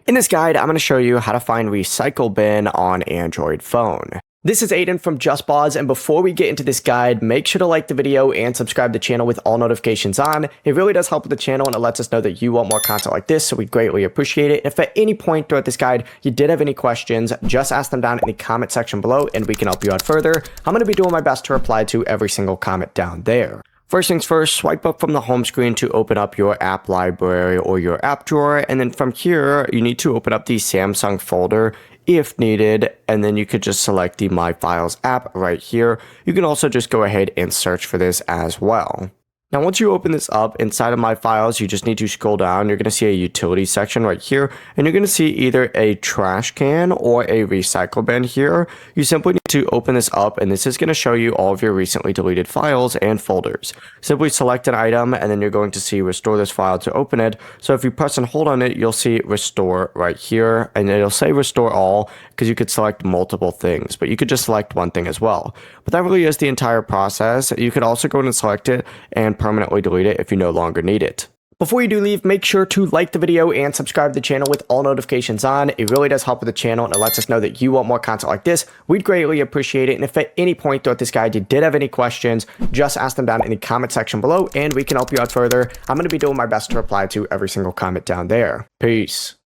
In this guide, I'm going to show you how to find Recycle Bin on Android phone. This is Aiden from JustBoz, and before we get into this guide, make sure to like the video and subscribe to the channel with all notifications on. It really does help with the channel, and it lets us know that you want more content like this, so we greatly appreciate it. If at any point throughout this guide you did have any questions, just ask them down in the comment section below, and we can help you out further. I'm going to be doing my best to reply to every single comment down there. First things first, swipe up from the home screen to open up your app library or your app drawer, and then from here, you need to open up the Samsung folder if needed, and then you could just select the My Files app right here. You can also just go ahead and search for this as well. Now, once you open this up inside of My Files, you just need to scroll down. You're going to see a utility section right here, and you're going to see either a trash can or a recycle bin here. You simply need to open this up, and this is going to show you all of your recently deleted files and folders. Simply select an item, and then you're going to see restore this file to open it. So if you press and hold on it, you'll see restore right here, and it'll say restore all because you could select multiple things, but you could just select one thing as well. But that really is the entire process. You could also go in and select it and permanently delete it if you no longer need it. Before you do leave, make sure to like the video and subscribe to the channel with all notifications on. It really does help with the channel, and it lets us know that you want more content like this. We'd greatly appreciate it. And if at any point throughout this guide you did have any questions, just ask them down in the comment section below, and we can help you out further. I'm going to be doing my best to reply to every single comment down there. Peace.